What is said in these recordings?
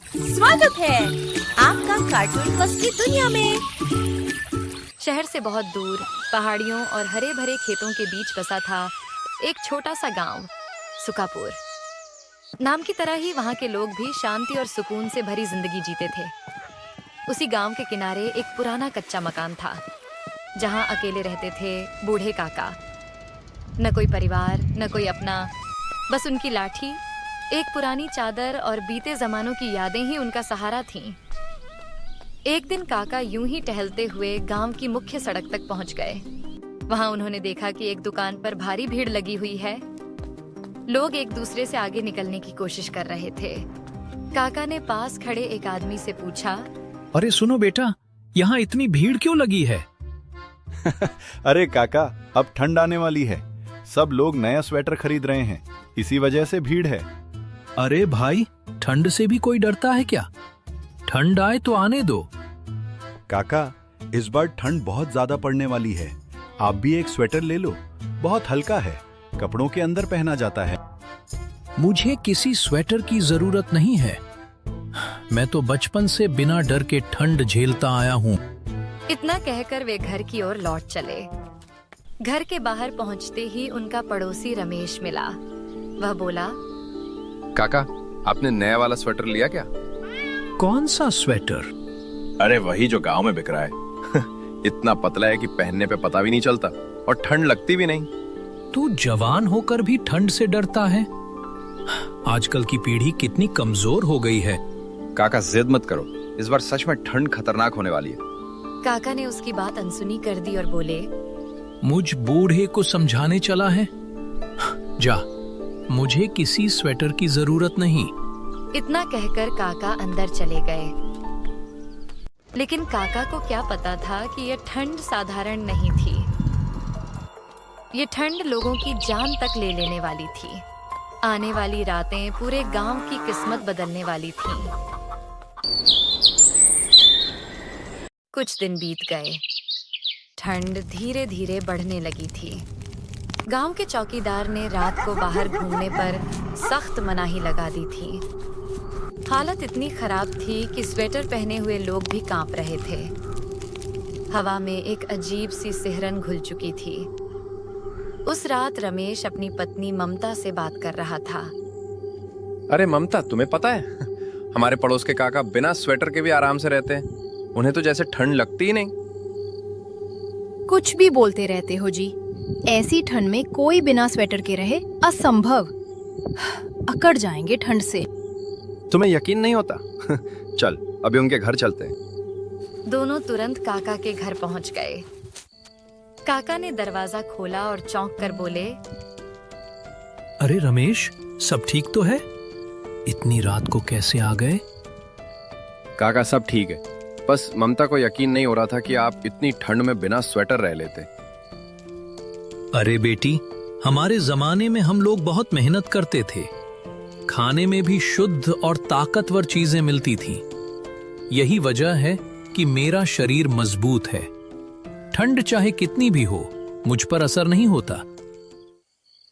स्वागत है आपका कार्टून मस्ती दुनिया में। शहर से बहुत दूर पहाड़ियों और हरे भरे खेतों के बीच बसा था एक छोटा सा गांव, सुकापुर। नाम की तरह ही वहां के लोग भी शांति और सुकून से भरी जिंदगी जीते थे। उसी गांव के किनारे एक पुराना कच्चा मकान था, जहां अकेले रहते थे बूढ़े काका। न कोई परिवार, न कोई अपना, बस उनकी लाठी, एक पुरानी चादर और बीते जमानों की यादें ही उनका सहारा थीं। एक दिन काका यूं ही टहलते हुए गांव की मुख्य सड़क तक पहुंच गए। वहां उन्होंने देखा कि एक दुकान पर भारी भीड़ लगी हुई है। लोग एक दूसरे से आगे निकलने की कोशिश कर रहे थे। काका ने पास खड़े एक आदमी से पूछा, अरे सुनो बेटा, यहाँ इतनी भीड़ क्यों लगी है? अरे काका, अब ठंड आने वाली है, सब लोग नया स्वेटर खरीद रहे हैं, इसी वजह से भीड़ है। अरे भाई, ठंड से भी कोई डरता है क्या? ठंड आए तो आने दो। काका, इस बार ठंड बहुत ज्यादा पड़ने वाली है, आप भी एक स्वेटर ले लो, बहुत हल्का है, कपड़ों के अंदर पहना जाता है। मुझे किसी स्वेटर की जरूरत नहीं है, मैं तो बचपन से बिना डर के ठंड झेलता आया हूँ। इतना कहकर वे घर की ओर लौट चले। घर के बाहर पहुंचते ही उनका पड़ोसी रमेश मिला। वह बोला, काका, आपने नया वाला स्वेटर लिया क्या? कौन सा स्वेटर? अरे वही जो गांव में बिक रहा है। इतना पतला है कि पहनने पे पता भी नहीं चलता और ठंड लगती भी नहीं। तू जवान होकर भी ठंड से डरता है? आजकल की पीढ़ी कितनी कमजोर हो गई है। काका जिद मत करो, इस बार सच में ठंड खतरनाक होने वाली है। काका ने उसकी बात अनसुनी कर दी और बोले, मुझ बूढ़े को समझाने चला है? जा, मुझे किसी स्वेटर की जरूरत नहीं। इतना कहकर काका अंदर चले गए। लेकिन काका को क्या पता था कि यह ठंड साधारण नहीं थी। ये ठंड लोगों की जान तक ले लेने वाली थी। आने वाली रातें पूरे गांव की किस्मत बदलने वाली थीं। कुछ दिन बीत गए। ठंड धीरे धीरे बढ़ने लगी थी। गांव के चौकीदार ने रात को बाहर घूमने पर सख्त मनाही लगा दी थी। हालत इतनी खराब थी कि स्वेटर पहने हुए लोग भी कांप रहे थे। हवा में एक अजीब सी सिहरन घुल चुकी थी। उस रात रमेश अपनी पत्नी ममता से बात कर रहा था। अरे ममता, तुम्हें पता है हमारे पड़ोस के काका बिना स्वेटर के भी आराम से रहते हैं। उन्हें तो जैसे ठंड लगती ही नहीं। कुछ भी बोलते रहते हो जी, ऐसी ठंड में कोई बिना स्वेटर के रहे असंभव। अकड़ जाएंगे ठंड से। तुम्हें यकीन नहीं होता? चल अभी उनके घर चलते हैं। दोनों तुरंत काका के घर पहुंच गए। काका ने दरवाजा खोला और चौंक कर बोले, अरे रमेश, सब ठीक तो है? इतनी रात को कैसे आ गए? काका सब ठीक है, बस ममता को यकीन नहीं हो रहा था कि आप इतनी ठंड में बिना स्वेटर रह लेते। अरे बेटी, हमारे जमाने में हम लोग बहुत मेहनत करते थे। खाने में भी शुद्ध और ताकतवर चीजें मिलती थीं। यही वजह है कि मेरा शरीर मजबूत है। ठंड चाहे कितनी भी हो, मुझ पर असर नहीं होता।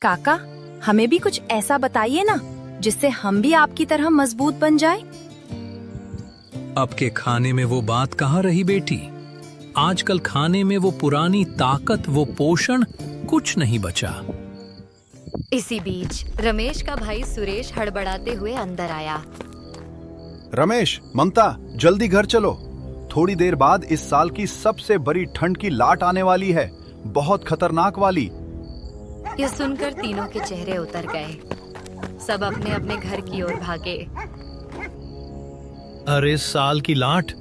काका, हमें भी कुछ ऐसा बताइए ना, जिससे हम भी आपकी तरह मजबूत बन जाए। अब के खाने में वो बात कहाँ रही बेटी? आजकल खाने में वो पुरानी ताकत, वो पोषण कुछ नहीं बचा। इसी बीच रमेश का भाई सुरेश हड़बड़ाते हुए अंदर आया। रमेश, ममता, जल्दी घर चलो, थोड़ी देर बाद इस साल की सबसे बड़ी ठंड की लाट आने वाली है, बहुत खतरनाक वाली। यह सुनकर तीनों के चेहरे उतर गए। सब अपने अपने घर की ओर भागे। अरे साल की लाट!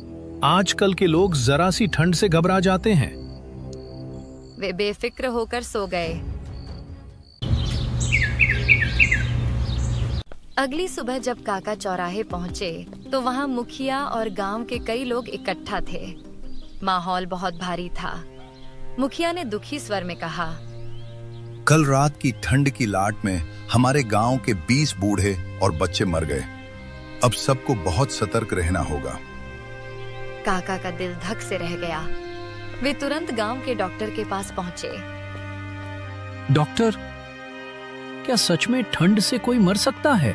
आजकल के लोग जरा सी ठंड से घबरा जाते हैं। वे बेफिक्र होकर सो गए। अगली सुबह जब काका चौराहे पहुंचे तो वहां मुखिया और गांव के कई लोग इकट्ठा थे। माहौल बहुत भारी था। मुखिया ने दुखी स्वर में कहा, कल रात की ठंड की लाट में हमारे गांव के 20 बूढ़े और बच्चे मर गए। अब सबको बहुत सतर्क रहना होगा। काका का दिल धक से रह गया। वे तुरंत गांव के डॉक्टर के पास पहुंचे। डॉक्टर, क्या सच में ठंड से कोई मर सकता है?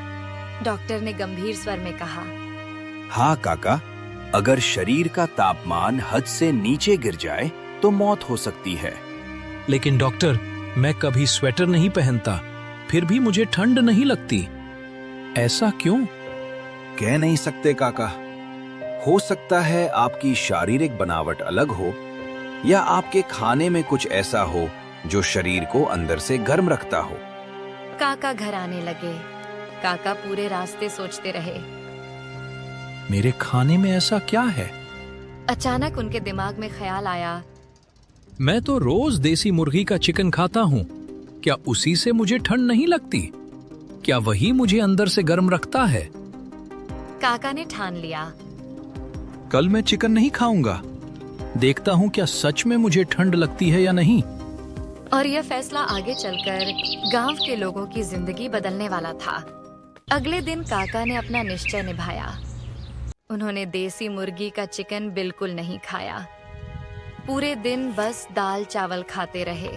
डॉक्टर ने गंभीर स्वर में कहा, हाँ काका, अगर शरीर का तापमान हद से नीचे गिर जाए तो मौत हो सकती है। लेकिन डॉक्टर, मैं कभी स्वेटर नहीं पहनता, फिर भी मुझे ठंड नहीं लगती। ऐसा क्यों? कह नहीं सकते काका। हो सकता है आपकी शारीरिक बनावट अलग हो, या आपके खाने में कुछ ऐसा हो जो शरीर को अंदर से गर्म रखता हो। काका घर आने लगे। काका पूरे रास्ते सोचते रहे। मेरे खाने में ऐसा क्या है? अचानक उनके दिमाग में ख्याल आया, मैं तो रोज देसी मुर्गी का चिकन खाता हूँ। क्या उसी से मुझे ठंड नहीं लगती? क्या वही मुझे अंदर से गर्म रखता है? काका ने ठान लिया। कल मैं चिकन नहीं खाऊंगा। देखता हूँ क्या सच में मुझे ठंड लगती है या नहीं। और यह फैसला आगे चलकर गांव के लोगों की जिंदगी बदलने वाला था। अगले दिन काका ने अपना निश्चय निभाया। उन्होंने देसी मुर्गी का चिकन बिल्कुल नहीं खाया। पूरे दिन बस दाल चावल खाते रहे।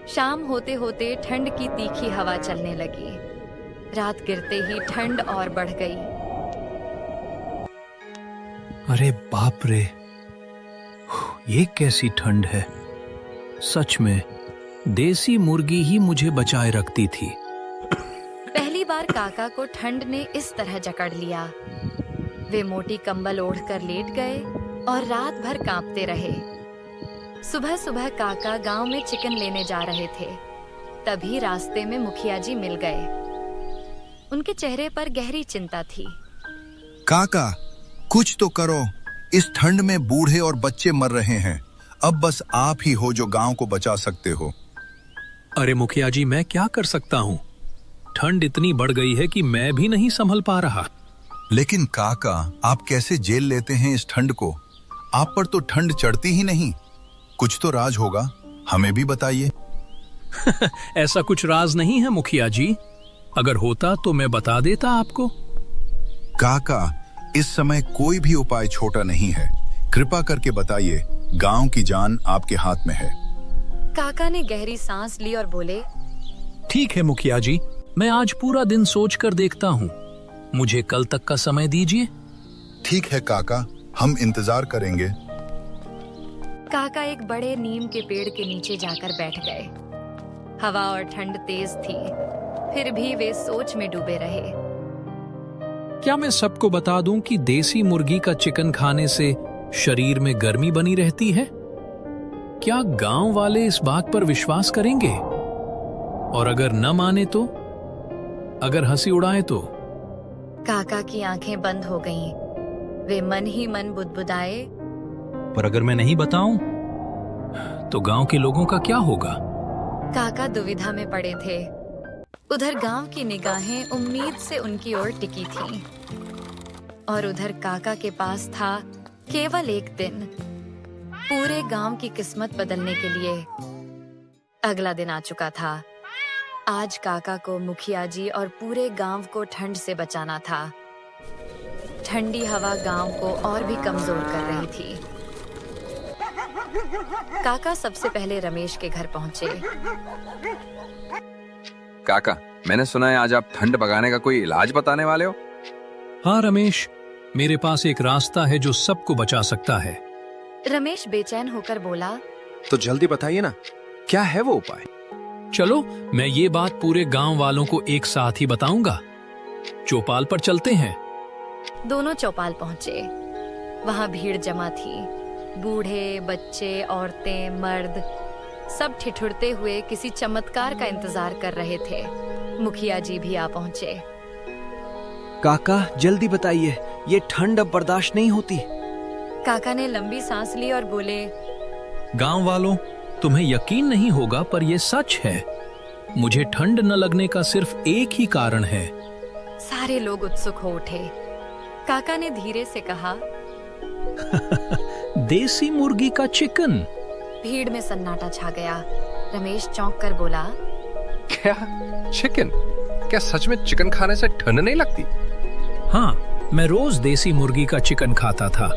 शाम होते होते ठंड की तीखी हवा चलने लगी। रात गिरते ही ठंड और बढ़ गई। अरे बाप रे, ये कैसी ठंड है। सच में देसी मुर्गी ही मुझे बचाए रखती थी। पहली बार काका को ठंड ने इस तरह जकड़ लिया। वे मोटी कंबल ओढ़कर लेट गए और रात भर कांपते रहे। सुबह सुबह काका गांव में चिकन लेने जा रहे थे। तभी रास्ते में मुखिया जी मिल गए। उनके चेहरे पर गहरी चिंता थी। काका, कुछ तो करो। इस ठंड में बूढ़े और बच्चे मर रहे हैं। अब बस आप ही हो जो गांव को बचा सकते हो। अरे मुखिया जी, मैं क्या कर सकता हूँ? ठंड इतनी बढ़ गई है कि मैं भी नहीं संभल पा रहा। लेकिन काका, आप कैसे झेल लेते हैं इस ठंड को? आप पर तो ठंड चढ़ती ही नहीं। कुछ तो राज होगा, हमें भी बताइए। ऐसा कुछ राज नहीं है मुखिया जी। अगर होता तो मैं बता देता आपको। काका, इस समय कोई भी उपाय छोटा नहीं है। कृपा करके बताइए। गांव की जान आपके हाथ में है। काका ने गहरी सांस ली और बोले, ठीक है मुखिया जी, मैं आज पूरा दिन सोच कर देखता हूँ। मुझे कल तक का समय दीजिए। ठीक है काका, हम इंतजार करेंगे। काका एक बड़े नीम के पेड़ के नीचे जाकर बैठ गए। हवा और ठंड तेज थी, फिर भी वे सोच में डूबे रहे। क्या मैं सबको बता दूं कि देसी मुर्गी का चिकन खाने से शरीर में गर्मी बनी रहती है? क्या गांव वाले इस बात पर विश्वास करेंगे? और अगर न माने तो? अगर हंसी उड़ाए तो? काका की आंखें बंद हो गईं। वे मन ही मन बुदबुदाए, पर अगर मैं नहीं बताऊं तो गांव के लोगों का क्या होगा? काका दुविधा में पड़े थे। उधर गांव की निगाहें उम्मीद से उनकी ओर टिकी थीं, और उधर काका के पास था केवल एक दिन, पूरे गांव की किस्मत बदलने के लिए। अगला दिन आ चुका था। आज काका को मुखिया जी और पूरे गांव को ठंड से बचाना था। ठंडी हवा गांव को और भी कमजोर कर रही थी। काका सबसे पहले रमेश के घर पहुंचे। काका, मैंने सुना है आज आप ठंड भगाने का कोई इलाज बताने वाले हो। हाँ रमेश, मेरे पास एक रास्ता है जो सबको बचा सकता है। रमेश बेचैन होकर बोला, तो जल्दी बताइए ना, क्या है वो उपाय? चलो, मैं ये बात पूरे गांव वालों को एक साथ ही बताऊंगा। चौपाल पर चलते हैं। दोनों चौपाल पहुंचे। वहां भीड़ जमा थी। बूढ़े, बच्चे, औरतें, मर्द सब ठिठुरते हुए किसी चमत्कार का इंतजार कर रहे थे। मुखिया जी भी आ पहुंचे। काका, जल्दी बताइए, ये ठंड अब बर्दाश्त नहीं होती। काका ने लंबी सांस ली और बोले, गांव वालों, तुम्हें यकीन नहीं होगा पर यह सच है। मुझे ठंड न लगने का सिर्फ एक ही कारण है। सारे लोग उत्सुक हो उठे। काका ने धीरे से कहा, देसी मुर्गी का चिकन। भीड़ में सन्नाटा छा गया। रमेश चौंक कर बोला, क्या चिकन? क्या सच में चिकन खाने से ठंड नहीं लगती? हाँ, मैं रोज देसी मुर्गी का चिकन खाता था।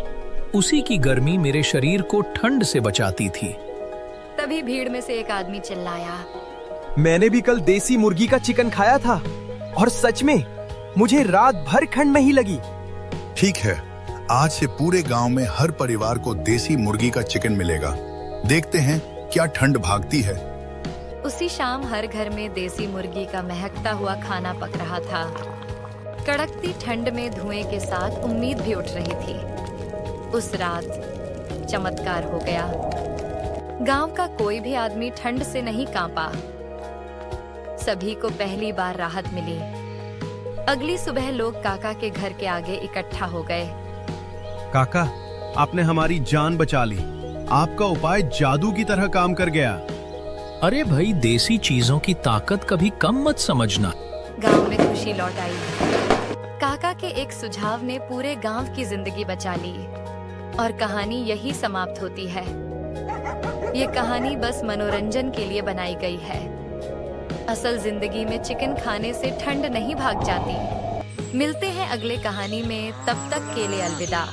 उसी की गर्मी मेरे शरीर को ठंड से बचाती थी। तभी भीड़ में से एक आदमी चिल्लाया, मैंने भी कल देसी मुर्गी का चिकन खाया था और सच में मुझे रात भर ठंड नहीं लगी। ठीक है, आज से पूरे गांव में हर परिवार को देसी मुर्गी का चिकन मिलेगा। देखते हैं क्या ठंड भागती है। उसी शाम हर घर में देसी मुर्गी का महकता हुआ खाना पक रहा था। कड़कती ठंड में धुएं के साथ उम्मीद भी उठ रही थी। उस रात चमत्कार हो गया। गांव का कोई भी आदमी ठंड से नहीं कांपा। सभी को पहली बार राहत मिली। अगली सुबह लोग काका के घर के आगे इकट्ठा हो गए। काका, आपने हमारी जान बचा ली। आपका उपाय जादू की तरह काम कर गया। अरे भाई, देसी चीजों की ताकत कभी कम मत समझना। गांव में खुशी लौट आई। काका के एक सुझाव ने पूरे गांव की जिंदगी बचा ली और कहानी यही समाप्त होती है। ये कहानी बस मनोरंजन के लिए बनाई गई है। असल जिंदगी में चिकन खाने से ठंड नहीं भाग जाती। मिलते हैं अगले कहानी में, तब तक के लिए अलविदा।